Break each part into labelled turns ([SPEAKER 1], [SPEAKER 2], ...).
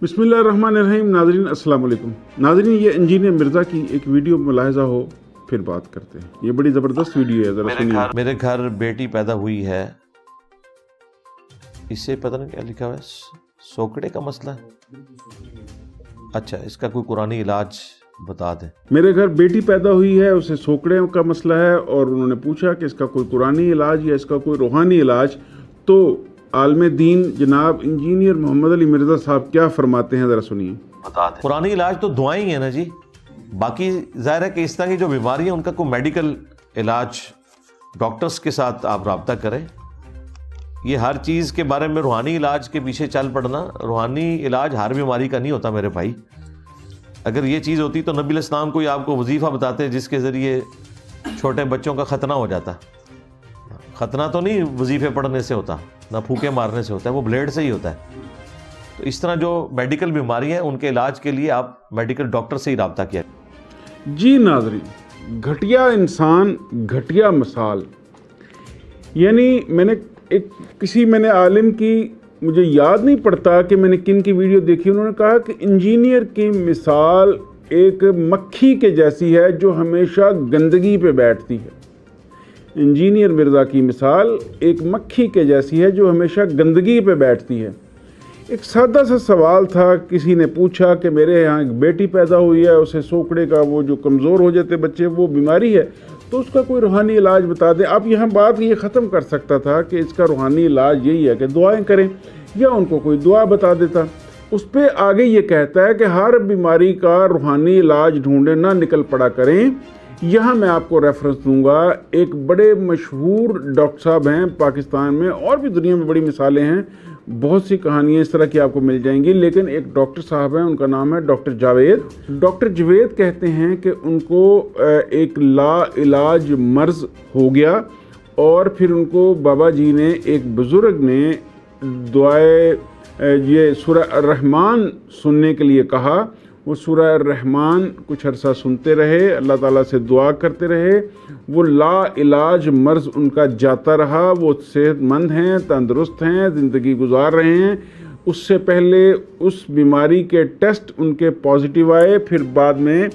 [SPEAKER 1] बिस्मिल्लाहिर्रहमानिर्रहीम। नाज़रीन अस्सलाम वालेकुम। नाज़रीन, ये इंजीनियर मिर्ज़ा की एक वीडियो मुलाहिज़ा हो, फिर बात करते हैं। ये बड़ी ज़बरदस्त वीडियो है, ज़रा सुनिए।
[SPEAKER 2] मेरे घर बेटी पैदा हुई है, इससे पता नहीं क्या लिखा हुआ है, सोकड़े का मसला है। अच्छा, इसका कोई कुरानी इलाज बता दें।
[SPEAKER 1] मेरे घर बेटी पैदा हुई है, उसे सोकड़े का मसला है, और उन्होंने पूछा कि इसका कोई कुरानी इलाज या इसका कोई रूहानी इलाज। तो आलम दीन जनाब इंजीनियर मोहम्मद अली मिर्ज़ा साहब क्या फरमाते हैं, ज़रा सुनिए।
[SPEAKER 2] बता दें। कुरानी इलाज तो दुआएं ही है ना जी, बाकी ज़ाहिर है कि इस तरह की जो बीमारी है उनका कोई मेडिकल इलाज डॉक्टर्स के साथ आप रब्ता करें। ये हर चीज़ के बारे में रूहानी इलाज के पीछे चल पड़ना, रूहानी इलाज हर बीमारी का नहीं होता मेरे भाई। अगर ये चीज़ होती तो नबी इस्लाम कोई आपको वजीफ़ा बताते जिसके ज़रिए छोटे बच्चों का ख़तना हो जाता। ख़तना तो नहीं वजीफ़े पढ़ने से होता, ना फूके मारने से होता है, वो ब्लेड से ही होता है। तो इस तरह जो मेडिकल बीमारी हैं उनके इलाज के लिए आप मेडिकल डॉक्टर से ही रब्ता किया।
[SPEAKER 1] जी नाज़रीन, घटिया इंसान, घटिया मिसाल। यानी मैंने आलिम की, मुझे याद नहीं पड़ता कि मैंने किन की वीडियो देखी, उन्होंने कहा कि इंजीनियर की मिसाल एक मक्खी के जैसी है जो हमेशा गंदगी पे बैठती है। इंजीनियर मिर्ज़ा की मिसाल एक मक्खी के जैसी है जो हमेशा गंदगी पे बैठती है। एक सादा सा सवाल था, किसी ने पूछा कि मेरे यहाँ एक बेटी पैदा हुई है, उसे सोकड़े का, वो जो कमज़ोर हो जाते बच्चे, वो बीमारी है, तो उसका कोई रूहानी इलाज बता दें। अब यहाँ बात ये ख़त्म कर सकता था कि इसका रूहानी इलाज यही है कि दुआएं करें, या उनको कोई दुआ बता देता। उस पर आगे ये कहता है कि हर बीमारी का रूहानी इलाज ढूंढे, ना निकल पड़ा करें। यहाँ मैं आपको रेफरेंस दूंगा, एक बड़े मशहूर डॉक्टर साहब हैं पाकिस्तान में, और भी दुनिया में बड़ी मिसालें हैं, बहुत सी कहानियाँ इस तरह की आपको मिल जाएंगी। लेकिन एक डॉक्टर साहब हैं, उनका नाम है डॉक्टर जावेद। डॉक्टर जावेद कहते हैं कि उनको एक ला इलाज मर्ज़ हो गया, और फिर उनको बाबा जी ने, एक बुज़ुर्ग ने दुआए ये सूरह रहमान सुनने के लिए कहा। वो सूरह रहमान कुछ अरसा सुनते रहे, अल्लाह ताला से दुआ करते रहे, वो ला इलाज मर्ज़ उनका जाता रहा। वो सेहतमंद हैं, तंदुरुस्त हैं, ज़िंदगी गुजार रहे हैं। उससे पहले उस बीमारी के टेस्ट उनके पॉजिटिव आए, फिर बाद में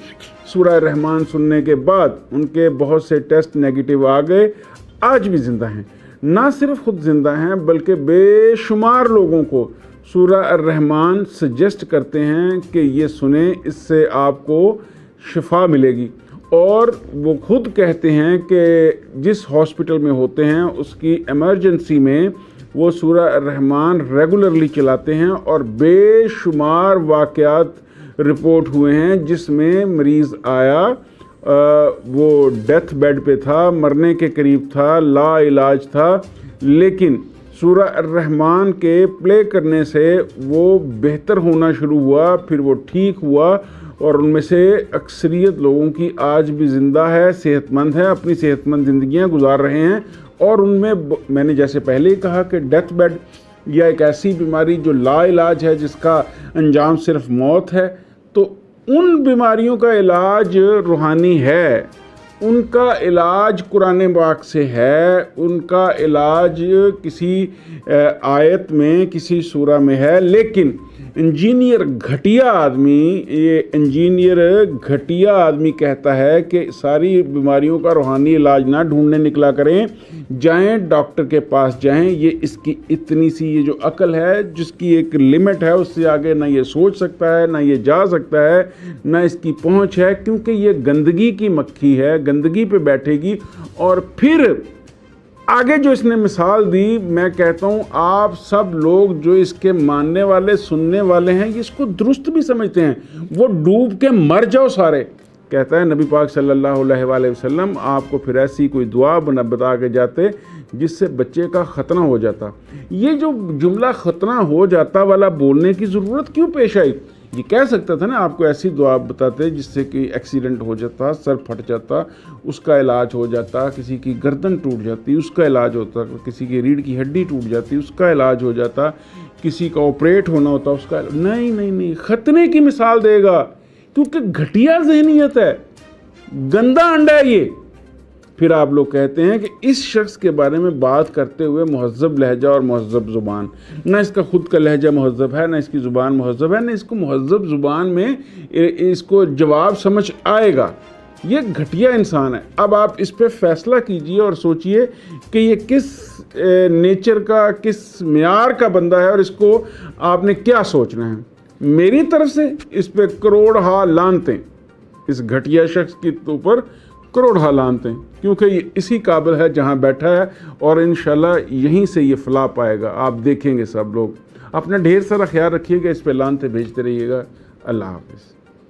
[SPEAKER 1] सूरह रहमान सुनने के बाद उनके बहुत से टेस्ट नेगेटिव आ गए। आज भी ज़िंदा हैं, ना सिर्फ खुद ज़िंदा हैं बल्कि बेशुमार लोगों को सूरह रहमान सजेस्ट करते हैं कि ये सुने, इससे आपको शिफा मिलेगी। और वो खुद कहते हैं कि जिस हॉस्पिटल में होते हैं उसकी इमरजेंसी में वो सूरह रहमान रेगुलरली चलाते हैं, और बेशुमार वाक़यात रिपोर्ट हुए हैं जिसमें मरीज़ आया, वो डेथ बेड पे था, मरने के करीब था, ला इलाज था, लेकिन सूरह रहमान के प्ले करने से वो बेहतर होना शुरू हुआ, फिर वो ठीक हुआ, और उनमें से अक्सरियत लोगों की आज भी ज़िंदा है, सेहतमंद है, अपनी सेहतमंद ज़िंदगियां गुजार रहे हैं। और उनमें मैंने जैसे पहले ही कहा कि डेथ बेड या एक ऐसी बीमारी जो ला इलाज है, जिसका अंजाम सिर्फ मौत है, तो उन बीमारियों का इलाज रूहानी है, उनका इलाज कुरान पाक से है, उनका इलाज किसी आयत में, किसी सूरा में है। लेकिन इंजीनियर घटिया आदमी, ये इंजीनियर घटिया आदमी कहता है कि सारी बीमारियों का रूहानी इलाज ना ढूंढने निकला करें, जाएं डॉक्टर के पास जाएं। ये इसकी इतनी सी ये जो अकल है, जिसकी एक लिमिट है, उससे आगे ना ये सोच सकता है, ना ये जा सकता है, ना इसकी पहुंच है, क्योंकि ये गंदगी की मक्खी है, गंदगी पे बैठेगी। और फिर आगे जो इसने मिसाल दी, मैं कहता हूँ आप सब लोग जो इसके मानने वाले, सुनने वाले हैं, इसको दुरुस्त भी समझते हैं। वो डूब के मर जाओ सारे। कहता है नबी पाक सल्लल्लाहु अलैहि वसल्लम आपको फिर ऐसी कोई दुआ बता के जाते जिससे बच्चे का ख़तना हो जाता। ये जो जुमला ख़तना हो जाता वाला बोलने की ज़रूरत क्यों पेश आई? ये कह सकता था ना, आपको ऐसी दुआ बताते जिससे कि एक्सीडेंट हो जाता, सर फट जाता, उसका इलाज हो जाता, किसी की गर्दन टूट जाती, उसका इलाज होता, किसी की रीढ़ की हड्डी टूट जाती, उसका इलाज हो जाता, किसी का ऑपरेट होना होता, उसका नहीं, ख़तने की मिसाल देगा, क्योंकि घटिया ज़हनियत है, गंदा अंडा है ये। پھر آپ لوگ کہتے ہیں کہ اس شخص کے بارے میں بات کرتے ہوئے مہذب لہجہ اور مہذب زبان، نہ اس کا خود کا لہجہ مہذب ہے، نہ اس کی زبان مہذب ہے، نہ اس کو مہذب زبان میں اس کو جواب سمجھ آئے گا، یہ گھٹیا انسان ہے۔ اب آپ اس پہ فیصلہ کیجئے اور سوچئے کہ یہ کس نیچر کا، کس معیار کا بندہ ہے اور اس کو آپ نے کیا سوچنا ہے۔ میری طرف سے اس پہ کروڑ ہا لانتیں، اس گھٹیا شخص کے اوپر کروڑ ہا لانتیں، کیونکہ یہ اسی قابل ہے جہاں بیٹھا ہے، اور انشاءاللہ یہیں سے یہ فلاح پائے گا۔ آپ دیکھیں گے سب لوگ۔ اپنا ڈھیر سارا خیال رکھیے گا، اس پہ لانتیں بھیجتے رہیے گا۔ اللہ حافظ۔